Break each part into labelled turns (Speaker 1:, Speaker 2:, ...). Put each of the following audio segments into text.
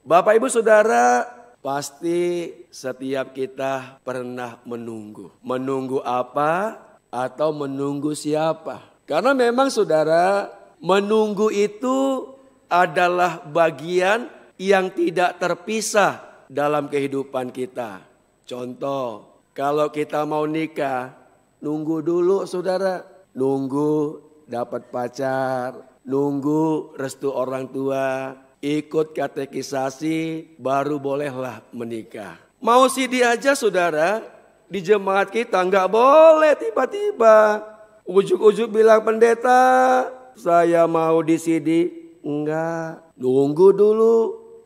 Speaker 1: Bapak Ibu Saudara, pasti setiap kita pernah menunggu. Menunggu apa atau menunggu siapa? Karena memang saudara, menunggu itu adalah bagian yang tidak terpisah dalam kehidupan kita. Contoh, kalau kita mau nikah, nunggu dulu saudara. Nunggu dapat pacar, nunggu restu orang tua, ikut katekisasi, baru bolehlah menikah. Mau CD aja saudara, di jemaat kita nggak boleh tiba-tiba ujuk-ujuk bilang pendeta, saya mau di CD. Enggak, nunggu dulu,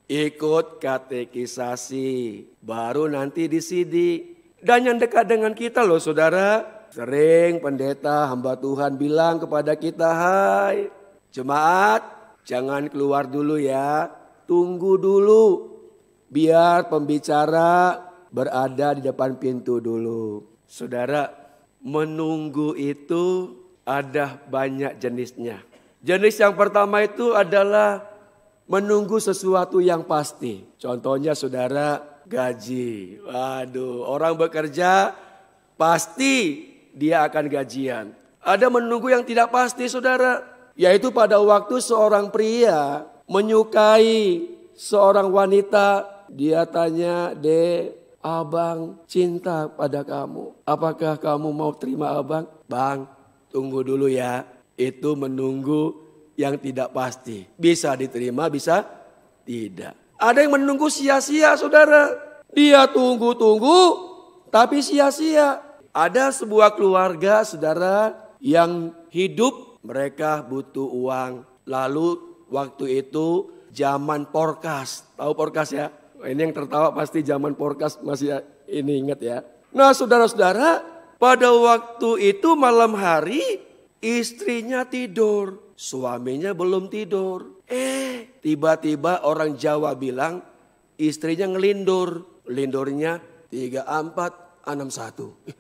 Speaker 1: ikut katekisasi, baru nanti di CD. Dan yang dekat dengan kita loh saudara, sering pendeta hamba Tuhan bilang kepada kita, hai jemaat, jangan keluar dulu ya, tunggu dulu. Biar pembicara berada di depan pintu dulu. Saudara, menunggu itu ada banyak jenisnya. Jenis yang pertama itu adalah menunggu sesuatu yang pasti. Contohnya saudara, gaji. Waduh, orang bekerja pasti dia akan gajian. Ada menunggu yang tidak pasti saudara. Yaitu pada waktu seorang pria menyukai seorang wanita, dia tanya, "Dek, abang cinta pada kamu. Apakah kamu mau terima abang?" "Bang, tunggu dulu ya." Itu menunggu yang tidak pasti. Bisa diterima, bisa tidak. Ada yang menunggu sia-sia saudara. Dia tunggu-tunggu tapi sia-sia. Ada sebuah keluarga saudara yang hidup, mereka butuh uang. Lalu waktu itu zaman porkas. Tahu porkas ya? Ini yang tertawa pasti zaman porkas masih ini ingat ya. Nah saudara-saudara, pada waktu itu malam hari istrinya tidur, suaminya belum tidur. Tiba-tiba orang Jawa bilang istrinya ngelindur. Lindurnya 3461.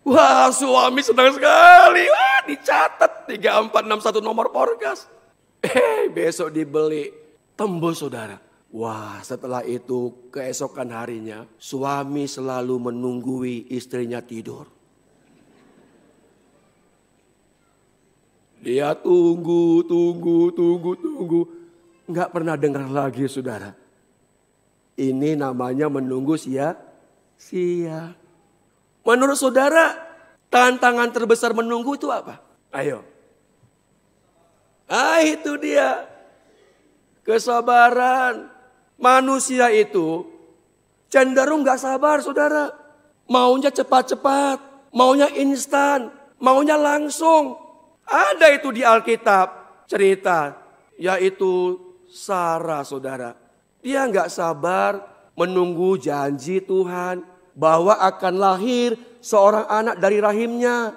Speaker 1: Wah, suami senang sekali. Wah, dicatat 3461 nomor porkas. Besok dibeli. Tembus saudara. Wah, setelah itu keesokan harinya suami selalu menunggui istrinya tidur. Dia tunggu. Enggak pernah dengar lagi saudara. Ini namanya menunggu sia-sia. Menurut saudara, tantangan terbesar menunggu itu apa? Ayo. Itu dia. Kesabaran. Manusia itu cenderung gak sabar saudara. Maunya cepat-cepat. Maunya instan. Maunya langsung. Ada itu di Alkitab cerita. Yaitu Sarah saudara. Dia gak sabar menunggu janji Tuhan. Bahwa akan lahir seorang anak dari rahimnya.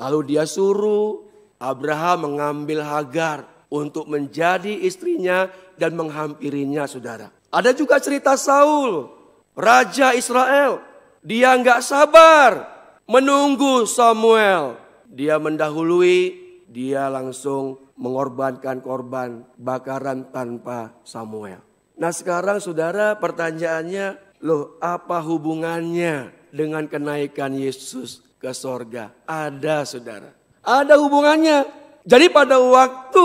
Speaker 1: Lalu dia suruh Abraham mengambil Hagar untuk menjadi istrinya dan menghampirinya saudara. Ada juga cerita Saul, Raja Israel. Dia nggak sabar menunggu Samuel. Dia mendahului, dia langsung mengorbankan korban bakaran tanpa Samuel. Nah sekarang saudara pertanyaannya, loh apa hubungannya dengan kenaikan Yesus ke sorga? Ada saudara. Ada hubungannya. Jadi pada waktu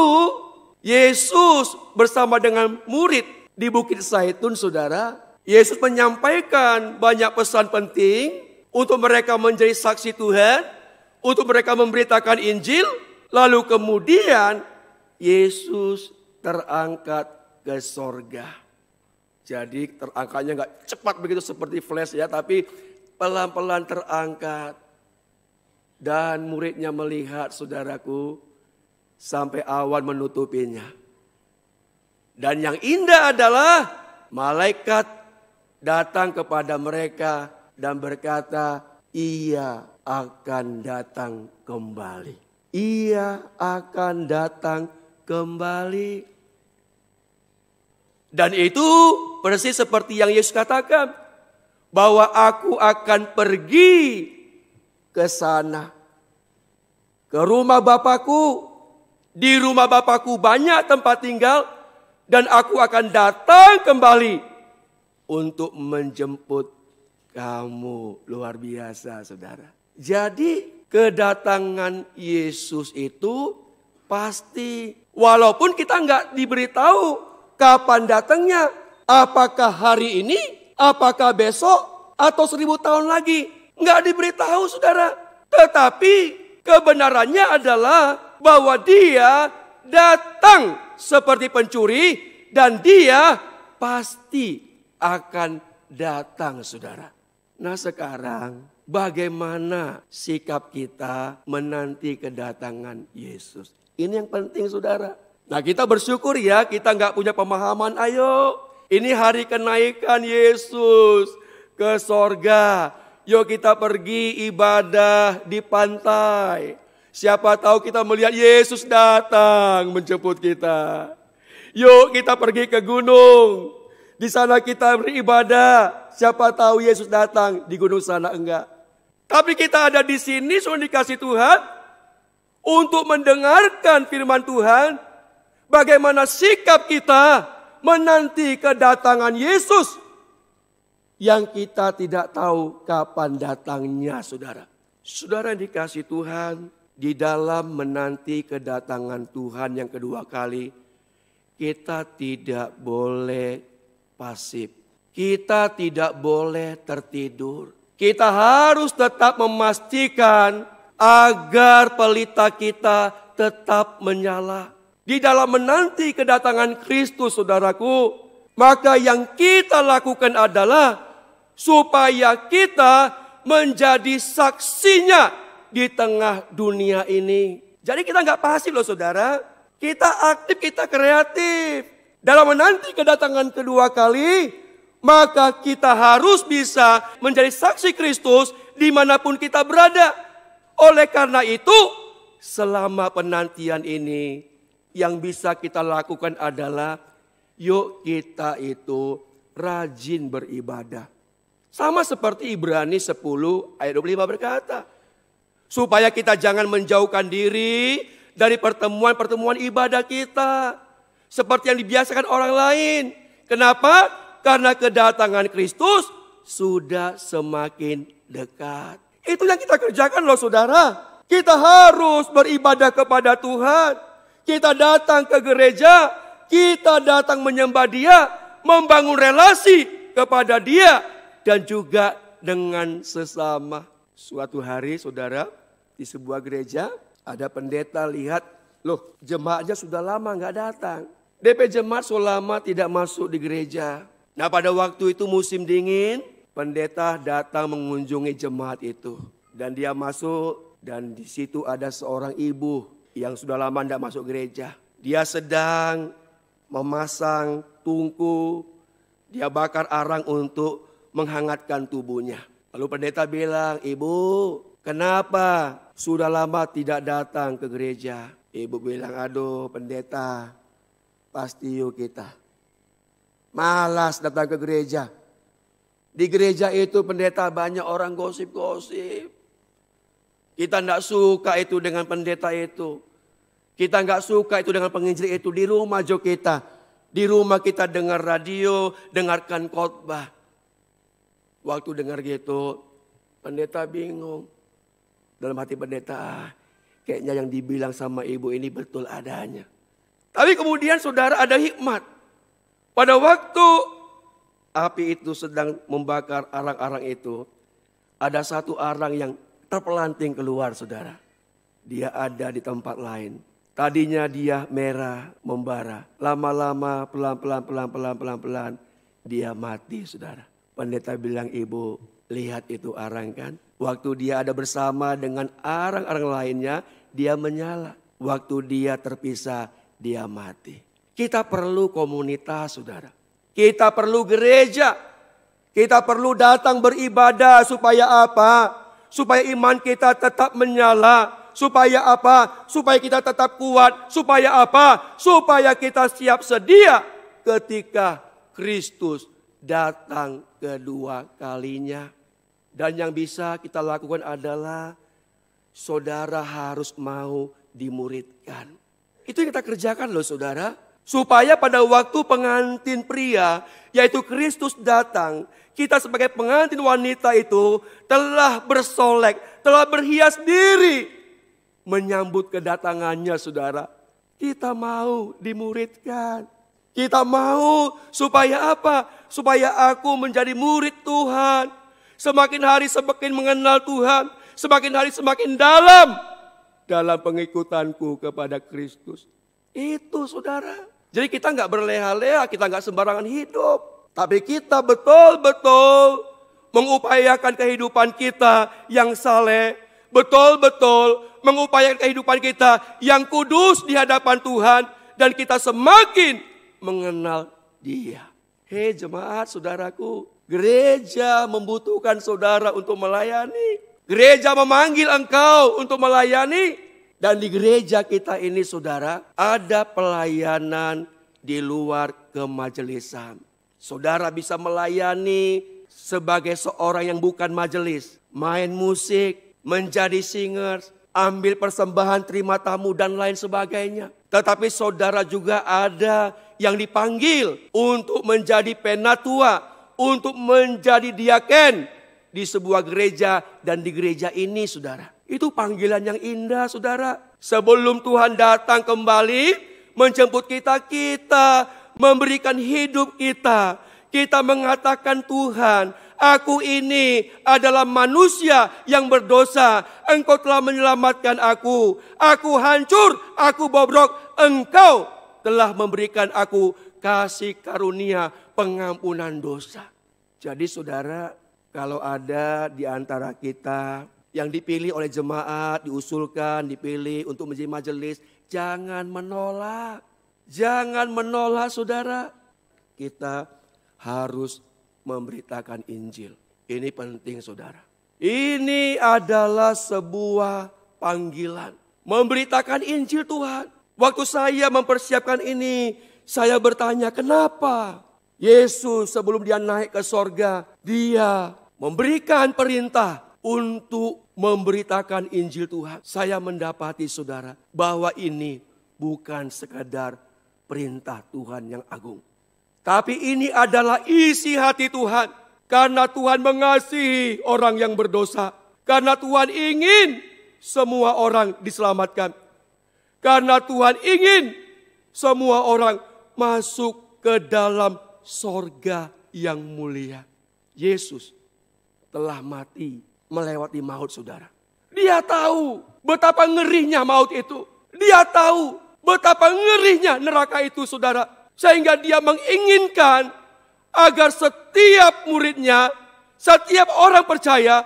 Speaker 1: Yesus bersama dengan murid di Bukit Zaitun saudara. Yesus menyampaikan banyak pesan penting untuk mereka menjadi saksi Tuhan. Untuk mereka memberitakan Injil. Lalu kemudian Yesus terangkat ke sorga. Jadi terangkatnya gak cepat begitu seperti flash ya. Tapi pelan-pelan terangkat. Dan muridnya melihat saudaraku. Sampai awan menutupinya. Dan yang indah adalah malaikat datang kepada mereka. Dan berkata, ia akan datang kembali. Ia akan datang kembali. Dan itu persis seperti yang Yesus katakan. Bahwa aku akan pergi ke sana. Ke rumah Bapakku. Di rumah Bapakku banyak tempat tinggal. dan aku akan datang kembali untuk menjemput kamu. Luar biasa, saudara. Jadi kedatangan Yesus itu pasti, walaupun kita nggak diberitahu kapan datangnya. Apakah hari ini, apakah besok, atau 1000 tahun lagi. Nggak diberitahu, saudara. Tetapi kebenarannya adalah bahwa dia datang seperti pencuri dan dia pasti akan datang, saudara. Nah sekarang bagaimana sikap kita menanti kedatangan Yesus? Ini yang penting, saudara. Nah kita bersyukur ya, kita nggak punya pemahaman, ayo ini hari kenaikan Yesus ke sorga. Yuk kita pergi ibadah di pantai. Siapa tahu kita melihat Yesus datang menjemput kita. Yuk kita pergi ke gunung. Di sana kita beribadah. Siapa tahu Yesus datang, di gunung sana enggak. Tapi kita ada di sini sudah dikasih Tuhan untuk mendengarkan firman Tuhan. Bagaimana sikap kita menanti kedatangan Yesus yang kita tidak tahu kapan datangnya, saudara. Saudara dikasih Tuhan, di dalam menanti kedatangan Tuhan yang kedua kali, kita tidak boleh pasif. Kita tidak boleh tertidur. Kita harus tetap memastikan agar pelita kita tetap menyala. Di dalam menanti kedatangan Kristus, saudaraku, maka yang kita lakukan adalah supaya kita menjadi saksinya di tengah dunia ini. Jadi kita nggak pasif loh, saudara. Kita aktif, kita kreatif. Dalam menanti kedatangan kedua kali, maka kita harus bisa menjadi saksi Kristus dimanapun kita berada. Oleh karena itu, selama penantian ini, yang bisa kita lakukan adalah yuk kita itu rajin beribadah. Sama seperti Ibrani 10 ayat 25 berkata, supaya kita jangan menjauhkan diri dari pertemuan-pertemuan ibadah kita. Seperti yang dibiasakan orang lain. Kenapa? Karena kedatangan Kristus sudah semakin dekat. Itu yang kita kerjakan loh, saudara. Kita harus beribadah kepada Tuhan. Kita datang ke gereja, kita datang menyembah Dia, membangun relasi kepada Dia, dan juga dengan sesama. Suatu hari, saudara, di sebuah gereja, ada pendeta lihat, loh jemaatnya sudah lama nggak datang. DP jemaat sudah lama tidak masuk di gereja. Nah pada waktu itu musim dingin, pendeta datang mengunjungi jemaat itu. Dan dia masuk, dan di situ ada seorang ibu yang sudah lama tidak masuk gereja. Dia sedang memasang tungku, dia bakar arang untuk menghangatkan tubuhnya. Lalu pendeta bilang, ibu kenapa sudah lama tidak datang ke gereja? Ibu bilang, aduh pendeta, pasti yuk kita malas datang ke gereja. Di gereja itu pendeta banyak orang gosip-gosip. Kita tidak suka itu dengan pendeta itu. Kita nggak suka itu dengan penginjil itu. Di rumah jo kita. Di rumah kita dengar radio, dengarkan khotbah. Waktu dengar gitu, pendeta bingung. Dalam hati pendeta, kayaknya yang dibilang sama ibu ini betul adanya. Tapi kemudian saudara ada hikmat. Pada waktu api itu sedang membakar arang-arang itu, ada satu arang yang terpelanting keluar, saudara. Dia ada di tempat lain. Tadinya dia merah, membara. Lama-lama, pelan-pelan, dia mati, saudara. Pendeta bilang, ibu, lihat itu arang kan? Waktu dia ada bersama dengan arang-arang lainnya, dia menyala. Waktu dia terpisah, dia mati. Kita perlu komunitas, saudara. Kita perlu gereja. Kita perlu datang beribadah supaya apa? Supaya iman kita tetap menyala. Supaya apa? Supaya kita tetap kuat. Supaya apa? Supaya kita siap sedia ketika Kristus datang kedua kalinya. Dan yang bisa kita lakukan adalah saudara harus mau dimuridkan. Itu yang kita kerjakan loh, saudara. Supaya pada waktu pengantin pria, yaitu Kristus datang, kita sebagai pengantin wanita itu telah bersolek, telah berhias diri menyambut kedatangannya, saudara. Kita mau dimuridkan. Kita mau supaya apa? Supaya aku menjadi murid Tuhan. Semakin hari semakin mengenal Tuhan. Semakin hari semakin dalam pengikutanku kepada Kristus. Itu, saudara. Jadi kita nggak berleha-leha, kita nggak sembarangan hidup. Tapi kita betul-betul mengupayakan kehidupan kita yang saleh. Betul-betul mengupayakan kehidupan kita yang kudus di hadapan Tuhan. Dan kita semakin mengenal Dia. Hei jemaat, saudaraku. Gereja membutuhkan saudara untuk melayani. Gereja memanggil engkau untuk melayani. Dan di gereja kita ini, saudara, ada pelayanan di luar kemajelisan. Saudara bisa melayani sebagai seorang yang bukan majelis. Main musik, menjadi singers, ambil persembahan, terima tamu dan lain sebagainya. Tetapi saudara juga ada yang dipanggil untuk menjadi penatua, untuk menjadi diaken di sebuah gereja dan di gereja ini, saudara. Itu panggilan yang indah, saudara. Sebelum Tuhan datang kembali menjemput kita, kita memberikan hidup kita. Kita mengatakan, Tuhan, aku ini adalah manusia yang berdosa. Engkau telah menyelamatkan aku. Aku hancur, aku bobrok. Engkau telah memberikan aku kasih karunia pengampunan dosa. Jadi saudara, kalau ada di antara kita yang dipilih oleh jemaat, diusulkan, dipilih untuk menjadi majelis, jangan menolak. Jangan menolak, saudara. Kita harus memberitakan Injil. Ini penting, saudara. Ini adalah sebuah panggilan. Memberitakan Injil Tuhan. Waktu saya mempersiapkan ini, saya bertanya, kenapa Yesus sebelum dia naik ke sorga, dia memberikan perintah untuk memberitakan Injil Tuhan. Saya mendapati, saudara, bahwa ini bukan sekadar perintah Tuhan yang agung. Tapi ini adalah isi hati Tuhan. Karena Tuhan mengasihi orang yang berdosa. Karena Tuhan ingin semua orang diselamatkan. Karena Tuhan ingin semua orang masuk ke dalam sorga yang mulia. Yesus telah mati melewati maut, saudara. Dia tahu betapa ngerinya maut itu. Dia tahu betapa ngerinya neraka itu, saudara. Sehingga dia menginginkan agar setiap muridnya, setiap orang percaya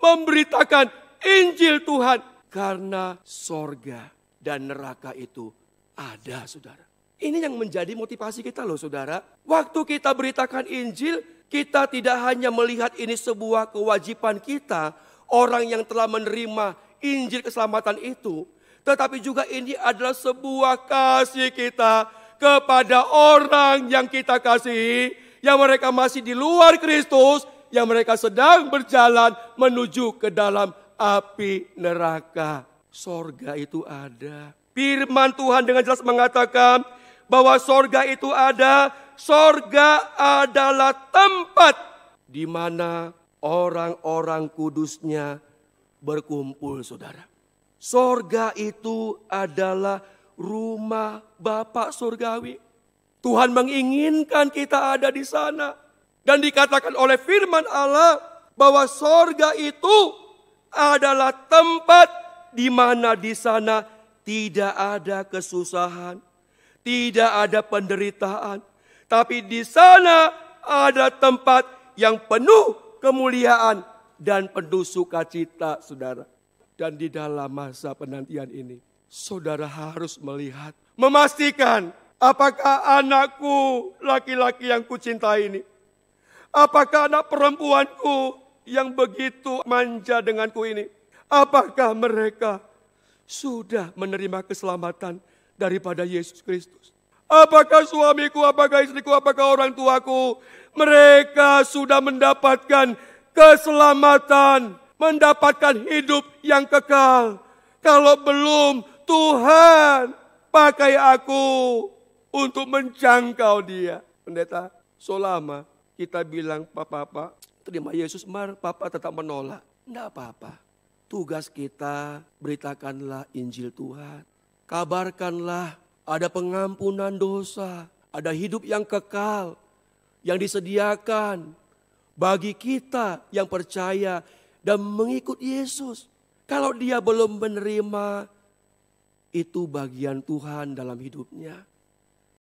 Speaker 1: memberitakan Injil Tuhan. Karena sorga dan neraka itu ada, saudara. Ini yang menjadi motivasi kita loh, saudara. Waktu kita beritakan Injil, kita tidak hanya melihat ini sebuah kewajiban kita, orang yang telah menerima Injil keselamatan itu. Tetapi juga ini adalah sebuah kasih kita kepada orang yang kita kasihi, yang mereka masih di luar Kristus, yang mereka sedang berjalan menuju ke dalam api neraka. Sorga itu ada. Firman Tuhan dengan jelas mengatakan bahwa sorga itu ada. Sorga adalah tempat di mana orang-orang kudusnya berkumpul, saudara. Sorga itu adalah rumah Bapa surgawi. Tuhan menginginkan kita ada di sana. Dan dikatakan oleh firman Allah bahwa sorga itu adalah tempat di mana di sana tidak ada kesusahan, tidak ada penderitaan. Tapi di sana ada tempat yang penuh kemuliaan dan penuh sukacita, saudara. Dan di dalam masa penantian ini, saudara harus melihat, memastikan apakah anakku laki-laki yang kucintai ini, apakah anak perempuanku yang begitu manja denganku ini, apakah mereka sudah menerima keselamatan daripada Yesus Kristus. Apakah suamiku, apakah istriku, apakah orang tuaku, mereka sudah mendapatkan keselamatan, mendapatkan hidup yang kekal. Kalau belum, Tuhan pakai aku untuk menjangkau dia. Pendeta, selama kita bilang, Papa, terima Yesus, Papa tetap menolak. Tidak apa-apa. Tugas kita, beritakanlah Injil Tuhan. Kabarkanlah ada pengampunan dosa, ada hidup yang kekal, yang disediakan bagi kita yang percaya dan mengikut Yesus. Kalau dia belum menerima, itu bagian Tuhan dalam hidupnya.